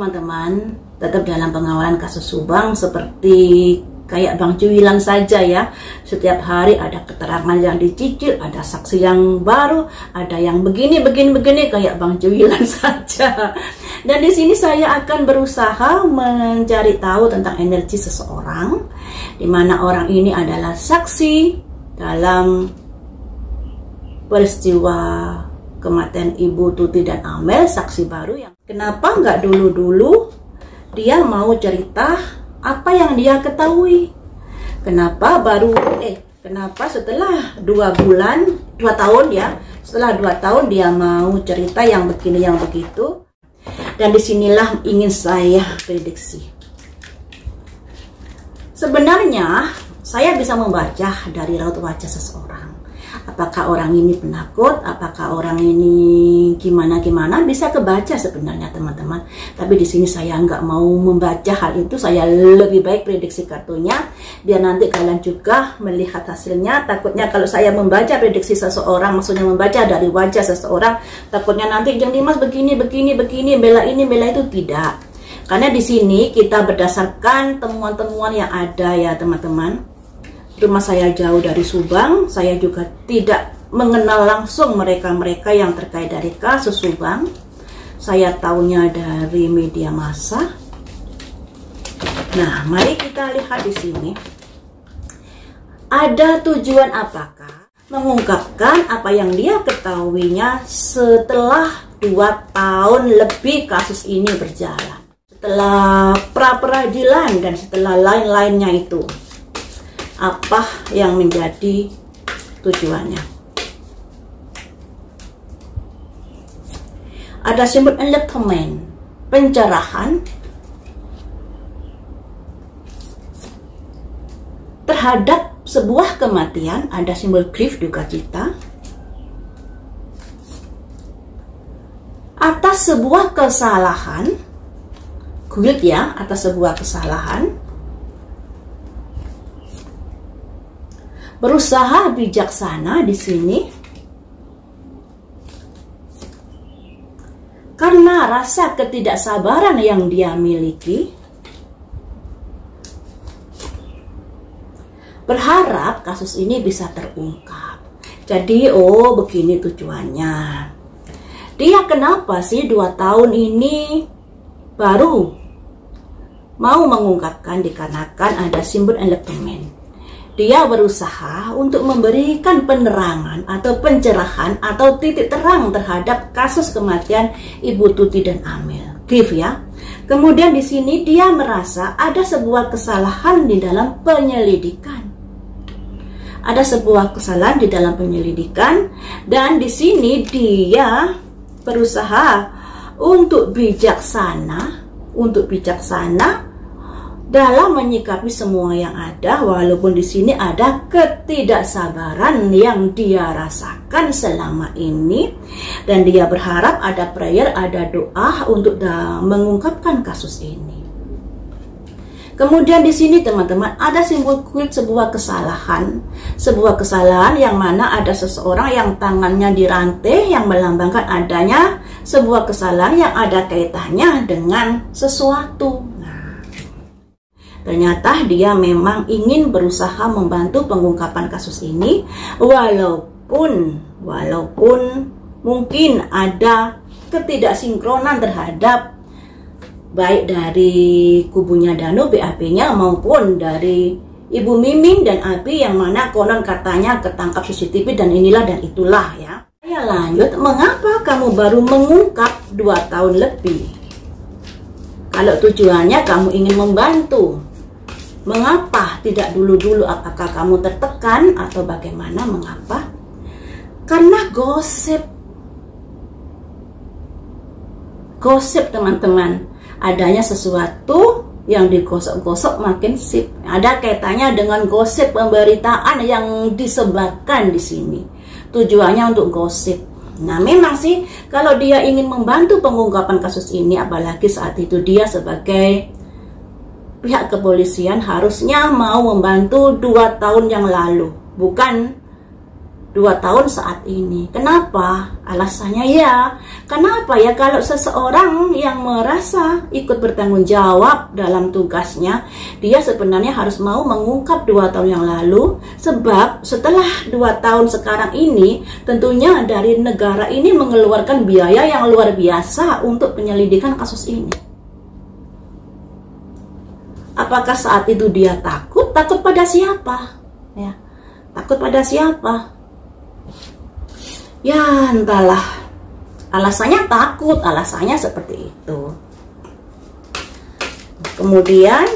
teman-teman, tetap dalam pengawalan kasus Subang seperti kayak Bang Cuilan saja ya. Setiap hari ada keterangan yang dicicil, ada saksi yang baru, ada yang begini kayak Bang Cuilan saja. Dan di sini saya akan berusaha mencari tahu tentang energi seseorang, di mana orang ini adalah saksi dalam peristiwa kematian Ibu Tuti dan Amel, saksi baru yang kenapa nggak dulu-dulu dia mau cerita apa yang dia ketahui. Kenapa setelah 2 tahun ya, setelah 2 tahun dia mau cerita yang begini yang begitu. Dan disinilah ingin saya prediksi. Sebenarnya saya bisa membaca dari raut wajah seseorang. Apakah orang ini penakut, apakah orang ini gimana, bisa kebaca sebenarnya teman-teman. Tapi di sini saya nggak mau membaca hal itu, saya lebih baik prediksi kartunya, biar nanti kalian juga melihat hasilnya. Takutnya kalau saya membaca prediksi seseorang, maksudnya membaca dari wajah seseorang, takutnya nanti Jeng Dimas begini, bela ini, bela itu, tidak. Karena di sini kita berdasarkan temuan-temuan yang ada ya teman-teman. Rumah saya jauh dari Subang, saya juga tidak mengenal langsung mereka-mereka yang terkait dari kasus Subang. Saya tahunya dari media massa. Nah, mari kita lihat di sini. Ada tujuan apakah? Mengungkapkan apa yang dia ketahuinya setelah 2 tahun lebih kasus ini berjalan. Setelah pra-peradilan dan setelah lain-lainnya itu. Apa yang menjadi tujuannya? Ada simbol enlightenment, pencerahan terhadap sebuah kematian. Ada simbol grief, duka cita, atas sebuah kesalahan, guilt ya, atas sebuah kesalahan. Berusaha bijaksana di sini karena rasa ketidaksabaran yang dia miliki. Berharap kasus ini bisa terungkap. Jadi, begini tujuannya. Dia kenapa sih 2 tahun ini baru mau mengungkapkan, dikarenakan ada simbol enlightenment. Dia berusaha untuk memberikan penerangan atau pencerahan atau titik terang terhadap kasus kematian Ibu Tuti dan Amel. Grief ya. Kemudian di sini dia merasa ada sebuah kesalahan di dalam penyelidikan. Ada sebuah kesalahan di dalam penyelidikan dan di sini dia berusaha untuk bijaksana dalam menyikapi semua yang ada, walaupun di sini ada ketidaksabaran yang dia rasakan selama ini, dan dia berharap ada prayer, ada doa untuk mengungkapkan kasus ini. Kemudian di sini teman-teman ada simbol guilt, sebuah kesalahan yang mana ada seseorang yang tangannya dirantai yang melambangkan adanya sebuah kesalahan yang ada kaitannya dengan sesuatu. Ternyata dia memang ingin berusaha membantu pengungkapan kasus ini, walaupun mungkin ada ketidaksinkronan terhadap baik dari kubunya Danu BAP-nya maupun dari Ibu Mimin dan Abi yang mana konon katanya ketangkap CCTV dan inilah dan itulah ya. Saya lanjut, mengapa kamu baru mengungkap 2 tahun lebih? Kalau tujuannya kamu ingin membantu, mengapa tidak dulu-dulu? Apakah kamu tertekan atau bagaimana? Mengapa? Karena gosip teman-teman. Adanya sesuatu yang digosok-gosok makin sip. Ada kaitannya dengan gosip, pemberitaan yang disebarkan di sini. Tujuannya untuk gosip. Nah, memang sih kalau dia ingin membantu pengungkapan kasus ini, apalagi saat itu dia sebagai pihak kepolisian harusnya mau membantu 2 tahun yang lalu, bukan 2 tahun saat ini. Kenapa? Alasannya ya, kenapa ya kalau seseorang yang merasa ikut bertanggung jawab dalam tugasnya, dia sebenarnya harus mau mengungkap 2 tahun yang lalu, sebab setelah 2 tahun sekarang ini, tentunya dari negara ini mengeluarkan biaya yang luar biasa untuk penyelidikan kasus ini. Apakah saat itu dia takut? Takut pada siapa? Ya, takut pada siapa? Ya entahlah, alasannya takut, alasannya seperti itu. Kemudian,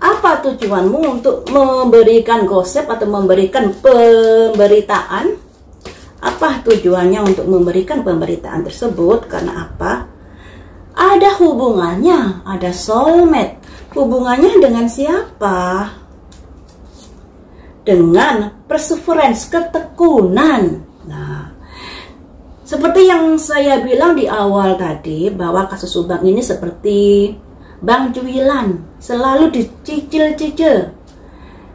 apa tujuanmu untuk memberikan gosip atau memberikan pemberitaan? Apa tujuannya untuk memberikan pemberitaan tersebut? Karena apa? Ada hubungannya, ada soulmate. Hubungannya dengan siapa? Dengan perseverance, ketekunan. Nah, seperti yang saya bilang di awal tadi, bahwa kasus Subang ini seperti Bang Cuilan, selalu dicicil-cicil.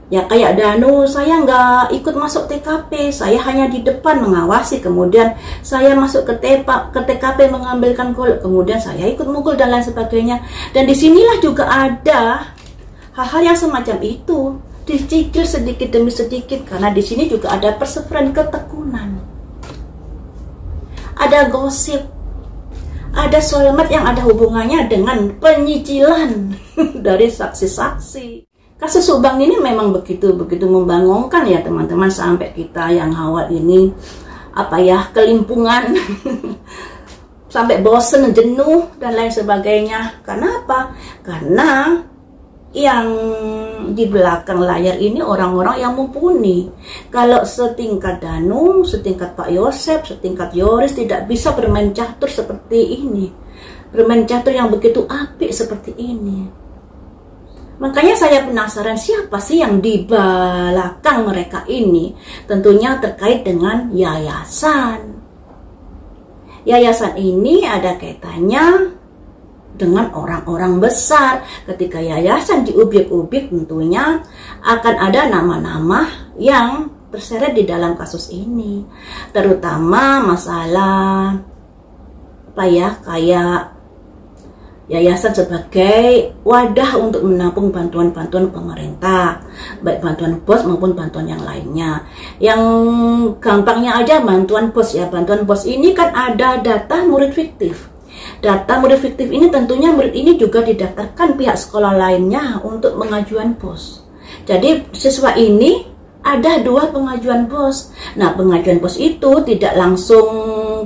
Ya kayak Danu, saya nggak ikut masuk TKP, saya hanya di depan mengawasi, kemudian saya masuk ke TKP mengambilkan golok, kemudian saya ikut mukul dan lain sebagainya. Dan disinilah juga ada hal-hal yang semacam itu, dicicil sedikit demi sedikit, karena di sini juga ada perseveran, ketekunan, ada gosip, ada soulmate yang ada hubungannya dengan penyicilan dari saksi-saksi. Kasus Subang ini memang begitu membangunkan ya teman-teman, sampai kita yang awal ini kelimpungan sampai bosen, jenuh dan lain sebagainya. Karena apa? Karena yang di belakang layar ini orang-orang yang mumpuni. Kalau setingkat Danu, setingkat Pak Yosep, setingkat Yoris tidak bisa bermain catur seperti ini, bermain catur yang begitu apik seperti ini. Makanya saya penasaran, siapa sih yang di belakang mereka ini? Tentunya terkait dengan yayasan. Yayasan ini ada kaitannya dengan orang-orang besar. Ketika yayasan diubik-ubik, tentunya akan ada nama-nama yang terseret di dalam kasus ini, terutama masalah kayak yayasan sebagai wadah untuk menampung bantuan-bantuan pemerintah, baik bantuan BOS maupun bantuan yang lainnya. Yang gampangnya aja bantuan BOS ya, bantuan BOS ini kan ada data murid fiktif. Data murid fiktif ini tentunya murid ini juga didaftarkan pihak sekolah lainnya untuk pengajuan BOS. Jadi siswa ini ada 2 pengajuan BOS. Nah, pengajuan BOS itu tidak langsung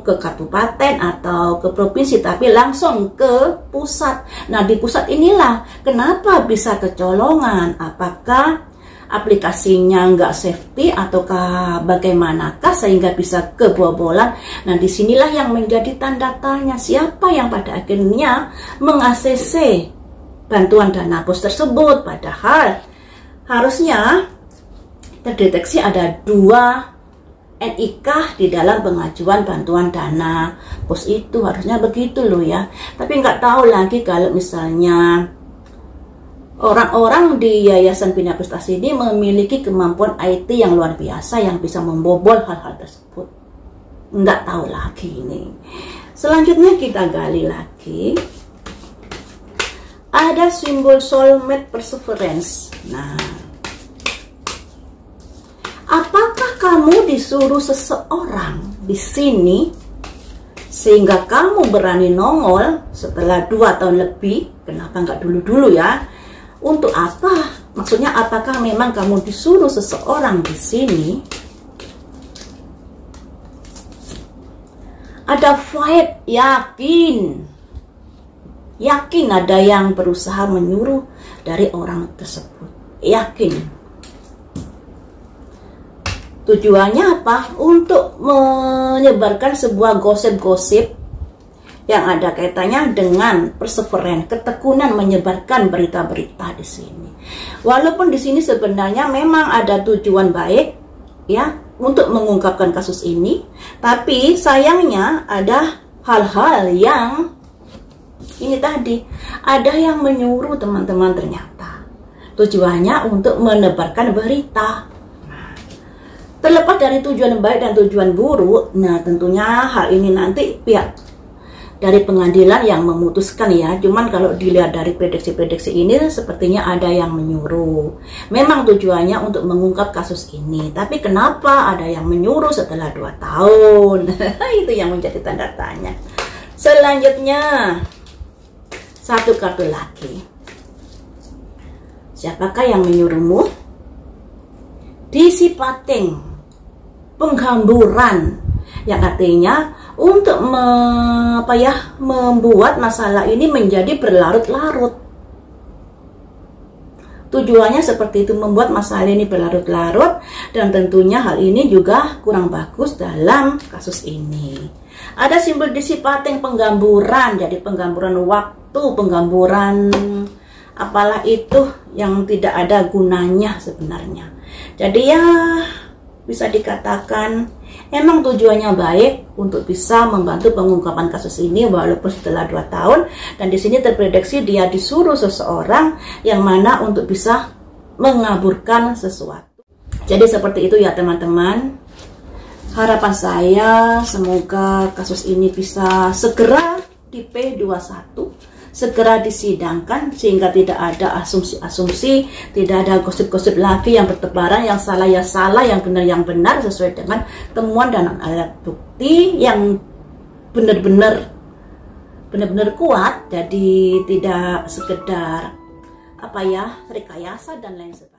ke kabupaten atau ke provinsi, tapi langsung ke pusat. Nah, di pusat inilah kenapa bisa kecolongan. Apakah aplikasinya nggak safety ataukah bagaimanakah sehingga bisa kebobolan? Nah, disinilah yang menjadi tanda tanya, siapa yang pada akhirnya meng-ACC bantuan dana BOS tersebut. Padahal harusnya terdeteksi ada 2 NIK di dalam pengajuan bantuan dana BOS itu, harusnya begitu loh ya. Tapi nggak tahu lagi kalau misalnya orang-orang di Yayasan Bina Prestasi ini memiliki kemampuan IT yang luar biasa yang bisa membobol hal-hal tersebut. Nggak tahu lagi ini. Selanjutnya kita gali lagi. Ada simbol soulmate perseverance. Nah, apakah kamu disuruh seseorang di sini sehingga kamu berani nongol setelah 2 tahun lebih? Kenapa nggak dulu-dulu ya? Untuk apa? Maksudnya apakah memang kamu disuruh seseorang di sini? Ada fight, yakin ada yang berusaha menyuruh dari orang tersebut, yakin. Tujuannya apa? Untuk menyebarkan sebuah gosip-gosip yang ada kaitannya dengan perseveran, ketekunan menyebarkan berita-berita di sini. Walaupun di sini sebenarnya memang ada tujuan baik ya untuk mengungkapkan kasus ini, tapi sayangnya ada hal-hal yang ini tadi, ada yang menyuruh teman-teman ternyata. Tujuannya untuk menebarkan berita. Terlepas dari tujuan baik dan tujuan buruk, nah tentunya hal ini nanti pihak dari pengadilan yang memutuskan ya. Cuman kalau dilihat dari prediksi-prediksi ini sepertinya ada yang menyuruh. Memang tujuannya untuk mengungkap kasus ini, tapi kenapa ada yang menyuruh setelah 2 tahun? Itu yang menjadi tanda tanya. Selanjutnya, satu kartu lagi. Siapakah yang menyuruhmu? Disipating, penggamburan, yang artinya untuk membuat masalah ini menjadi berlarut-larut. Tujuannya seperti itu, membuat masalah ini berlarut-larut, dan tentunya hal ini juga kurang bagus dalam kasus ini. Ada simbol disipating, penggamburan, jadi penggamburan waktu, penggamburan apalah itu yang tidak ada gunanya sebenarnya. Jadi ya bisa dikatakan emang tujuannya baik untuk bisa membantu pengungkapan kasus ini walaupun setelah 2 tahun, dan di sini terprediksi dia disuruh seseorang yang mana untuk bisa mengaburkan sesuatu. Jadi seperti itu ya teman-teman. Harapan saya semoga kasus ini bisa segera di P21, segera disidangkan sehingga tidak ada asumsi-asumsi, tidak ada gosip-gosip lagi yang bertebaran, yang salah ya salah, yang benar yang benar, sesuai dengan temuan dan alat bukti yang benar-benar kuat. Jadi tidak sekedar rekayasa dan lain sebagainya.